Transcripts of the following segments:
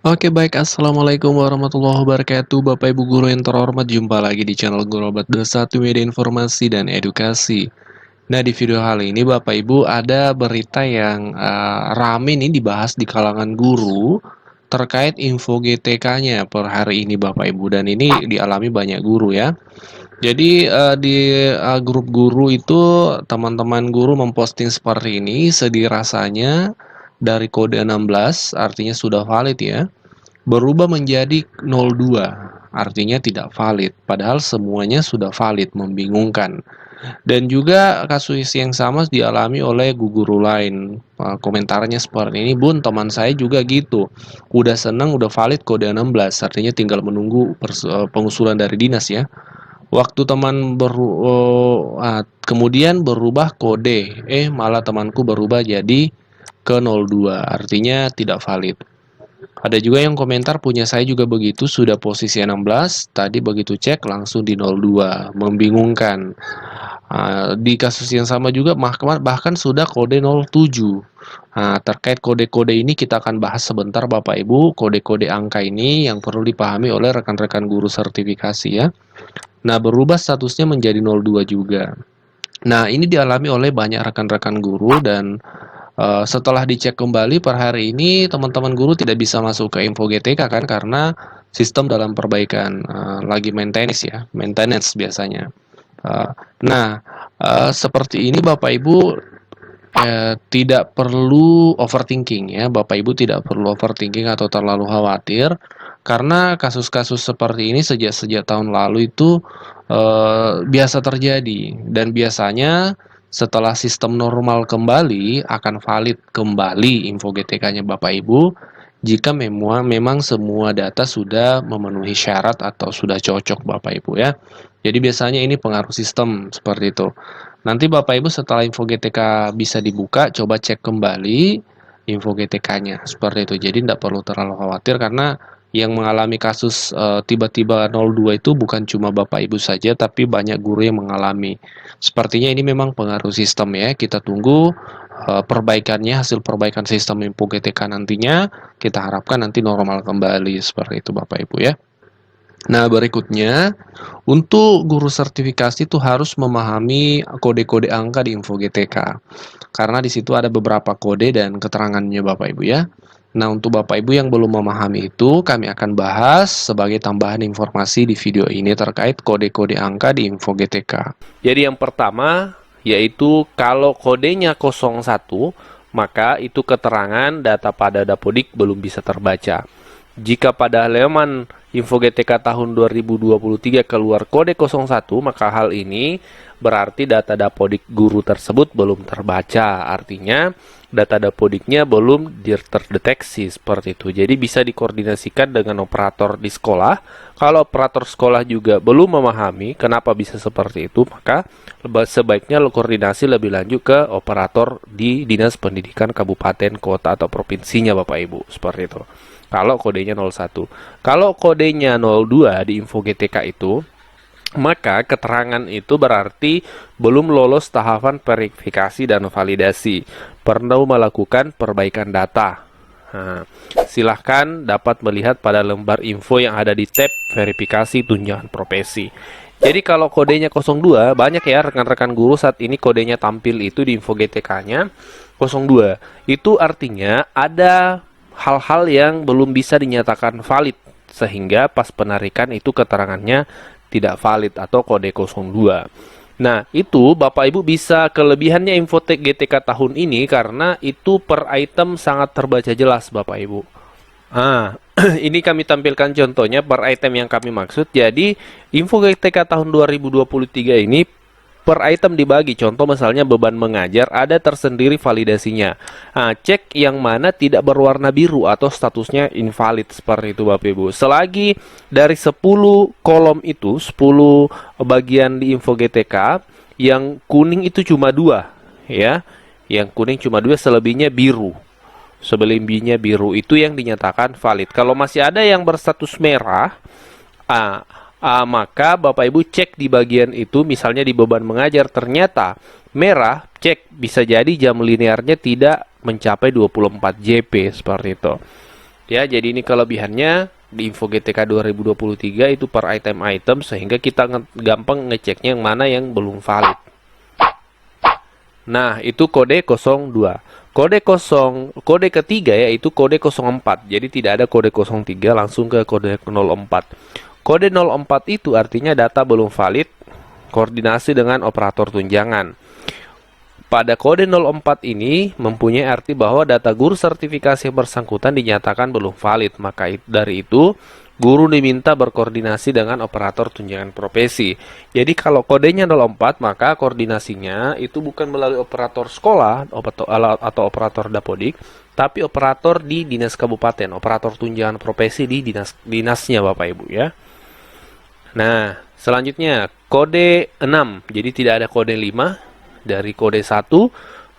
Oke baik, Assalamualaikum warahmatullahi wabarakatuh Bapak Ibu Guru yang terhormat, jumpa lagi di channel Guru Obat Bersatu Media Informasi dan Edukasi. Nah, di video kali ini Bapak Ibu ada berita yang rame nih dibahas di kalangan guru terkait info GTK-nya per hari ini Bapak Ibu, dan ini dialami banyak guru ya. Jadi di grup guru itu teman-teman guru memposting seperti ini, sedih rasanya dari kode 16 artinya sudah valid ya, berubah menjadi 02 artinya tidak valid, padahal semuanya sudah valid, membingungkan. Dan juga kasus yang sama dialami oleh guru lain. Komentarnya seperti ini, Bun, teman saya juga gitu. Udah seneng, udah valid kode 16, artinya tinggal menunggu pengusulan dari dinas ya. Waktu teman kemudian berubah kode, malah temanku berubah jadi ke 02, artinya tidak valid. Ada juga yang komentar, punya saya juga begitu, sudah posisi 16, tadi begitu cek langsung di 02, membingungkan. Di kasus yang sama juga bahkan sudah kode 07. Terkait kode-kode ini kita akan bahas sebentar Bapak Ibu, kode-kode angka ini yang perlu dipahami oleh rekan-rekan guru sertifikasi ya. Nah, berubah statusnya menjadi 02 juga. Nah, ini dialami oleh banyak rekan-rekan guru, dan setelah dicek kembali per hari ini teman-teman guru tidak bisa masuk ke info GTK kan, karena sistem dalam perbaikan, lagi maintenance biasanya. Nah, seperti ini Bapak Ibu, tidak perlu overthinking ya, Bapak Ibu tidak perlu overthinking atau terlalu khawatir, karena kasus-kasus seperti ini sejak tahun lalu itu biasa terjadi, dan biasanya setelah sistem normal kembali akan valid kembali info GTK-nya Bapak Ibu jika memang semua data sudah memenuhi syarat atau sudah cocok Bapak Ibu ya. Jadi biasanya ini pengaruh sistem seperti itu. Nanti Bapak Ibu setelah info GTK bisa dibuka, coba cek kembali info GTK-nya seperti itu. Jadi tidak perlu terlalu khawatir, karena yang mengalami kasus tiba-tiba 02 itu bukan cuma Bapak Ibu saja, tapi banyak guru yang mengalami. Sepertinya ini memang pengaruh sistem ya. Kita tunggu perbaikannya, hasil perbaikan sistem info GTK nantinya. Kita harapkan nanti normal kembali seperti itu Bapak Ibu ya. Nah, berikutnya, untuk guru sertifikasi itu harus memahami kode-kode angka di info GTK. Karena di situ ada beberapa kode dan keterangannya Bapak Ibu ya. Nah, untuk Bapak Ibu yang belum memahami itu, kami akan bahas sebagai tambahan informasi di video ini terkait kode-kode angka di info GTK. Jadi yang pertama yaitu kalau kodenya 01, maka itu keterangan data pada Dapodik belum bisa terbaca. Jika pada halaman info GTK tahun 2023 keluar kode 01, maka hal ini berarti data Dapodik guru tersebut belum terbaca. Artinya data Dapodiknya belum terdeteksi seperti itu. Jadi bisa dikoordinasikan dengan operator di sekolah. Kalau operator sekolah juga belum memahami kenapa bisa seperti itu, maka sebaiknya koordinasi lebih lanjut ke operator di Dinas Pendidikan Kabupaten, Kota, atau Provinsinya Bapak Ibu. Seperti itu. Kalau kodenya 01. Kalau kodenya 02 di info GTK itu, maka keterangan itu berarti belum lolos tahapan verifikasi dan validasi. Perlu melakukan perbaikan data. Silahkan dapat melihat pada lembar info yang ada di tab verifikasi tunjangan profesi. Jadi kalau kodenya 02, banyak ya rekan-rekan guru saat ini kodenya tampil itu di info GTK-nya 02. Itu artinya ada hal-hal yang belum bisa dinyatakan valid, sehingga pas penarikan itu keterangannya tidak valid atau kode 02. Nah, itu Bapak Ibu bisa kelebihannya Infotek GTK tahun ini karena itu per item sangat terbaca jelas Bapak Ibu. Ini kami tampilkan contohnya per item yang kami maksud. Jadi, Info GTK tahun 2023 ini per item dibagi. Contoh misalnya beban mengajar ada tersendiri validasinya. Cek yang mana tidak berwarna biru atau statusnya invalid seperti itu Bapak Ibu. Selagi dari 10 kolom itu, 10 bagian di info GTK, yang kuning itu cuma 2 ya. Yang kuning cuma 2, selebihnya biru. Selebihnya biru itu yang dinyatakan valid. Kalau masih ada yang berstatus merah, maka Bapak Ibu cek di bagian itu, misalnya di beban mengajar ternyata merah, cek bisa jadi jam linearnya tidak mencapai 24 JP seperti itu. Ya, jadi ini kelebihannya di Info GTK 2023 itu per item-item sehingga kita gampang ngeceknya yang mana yang belum valid. Nah, itu kode 02. Kode ketiga yaitu kode 04. Jadi tidak ada kode 03, langsung ke kode 04. Kode 04 itu artinya data belum valid, koordinasi dengan operator tunjangan. Pada kode 04 ini mempunyai arti bahwa data guru sertifikasi yang bersangkutan dinyatakan belum valid. Maka dari itu, guru diminta berkoordinasi dengan operator tunjangan profesi. Jadi kalau kodenya 04, maka koordinasinya itu bukan melalui operator sekolah atau operator dapodik, tapi operator di dinas kabupaten, operator tunjangan profesi di dinasnya Bapak Ibu ya. Nah, selanjutnya kode 6. Jadi tidak ada kode 5. Dari kode 1,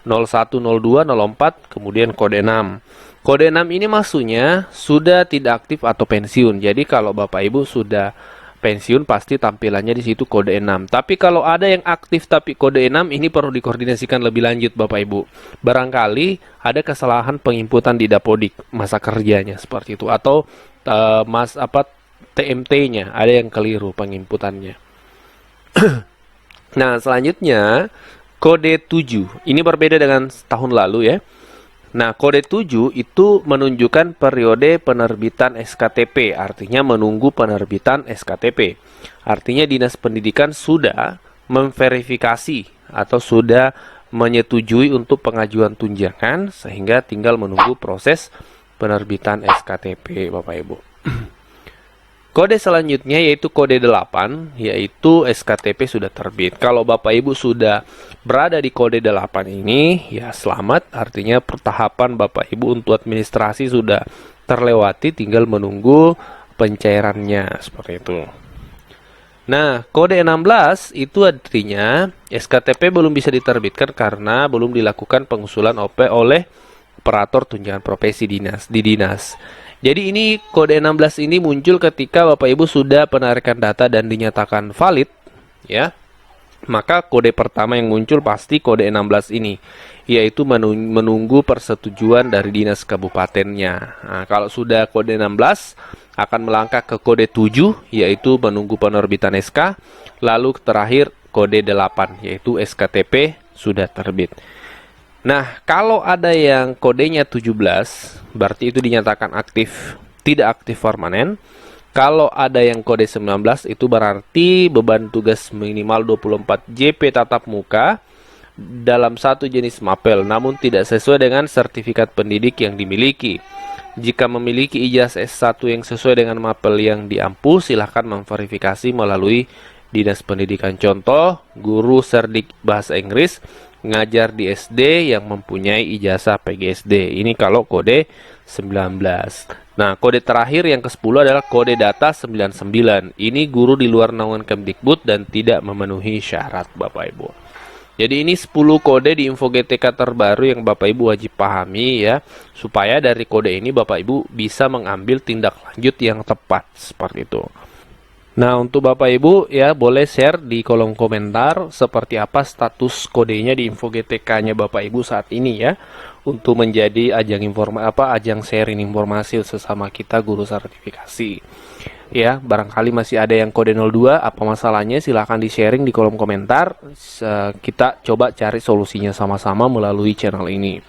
01, 02, 04, kemudian kode 6. Kode 6 ini maksudnya sudah tidak aktif atau pensiun. Jadi kalau Bapak Ibu sudah pensiun pasti tampilannya di situ kode 6. Tapi kalau ada yang aktif tapi kode 6 ini perlu dikoordinasikan lebih lanjut Bapak Ibu. Barangkali ada kesalahan penginputan di dapodik masa kerjanya seperti itu atau TMT-nya ada yang keliru penginputannya. Nah, selanjutnya kode 7. Ini berbeda dengan tahun lalu ya. Nah, kode 7 itu menunjukkan periode penerbitan SKTP, artinya menunggu penerbitan SKTP. Artinya Dinas Pendidikan sudah memverifikasi atau sudah menyetujui untuk pengajuan tunjangan sehingga tinggal menunggu proses penerbitan SKTP, Bapak Ibu. Kode selanjutnya yaitu kode 8, yaitu SKTP sudah terbit. Kalau Bapak Ibu sudah berada di kode 8 ini, ya selamat, artinya tahapan Bapak Ibu untuk administrasi sudah terlewati, tinggal menunggu pencairannya, seperti itu. Nah, kode 16 itu artinya SKTP belum bisa diterbitkan karena belum dilakukan pengusulan OP oleh operator tunjangan profesi di dinas. Jadi ini kode 16 ini muncul ketika Bapak Ibu sudah penarikan data dan dinyatakan valid ya. Maka kode pertama yang muncul pasti kode 16 ini, yaitu menunggu persetujuan dari dinas kabupatennya. Nah, kalau sudah kode 16 akan melangkah ke kode 7 yaitu menunggu penerbitan SK, lalu terakhir kode 8 yaitu SKTP sudah terbit. Nah, kalau ada yang kodenya 17, berarti itu dinyatakan aktif, tidak aktif permanen. Kalau ada yang kode 19, itu berarti beban tugas minimal 24 JP tatap muka dalam satu jenis mapel, namun tidak sesuai dengan sertifikat pendidik yang dimiliki. Jika memiliki ijazah S1 yang sesuai dengan mapel yang diampu, silahkan memverifikasi melalui Dinas Pendidikan. Contoh, guru Serdik Bahasa Inggris ngajar di SD yang mempunyai ijazah PGSD. Ini kalau kode 19. Nah, kode terakhir yang ke-10 adalah kode data 99. Ini guru di luar naungan Kemdikbud dan tidak memenuhi syarat, Bapak Ibu. Jadi ini 10 kode di Info GTK terbaru yang Bapak Ibu wajib pahami ya, supaya dari kode ini Bapak Ibu bisa mengambil tindak lanjut yang tepat, seperti itu. Nah, untuk Bapak Ibu ya boleh share di kolom komentar seperti apa status kodenya di Info GTK-nya Bapak Ibu saat ini ya, untuk menjadi ajang sharing informasi sesama kita guru sertifikasi. Ya, barangkali masih ada yang kode 02, apa masalahnya silahkan di-sharing di kolom komentar. Kita coba cari solusinya sama-sama melalui channel ini.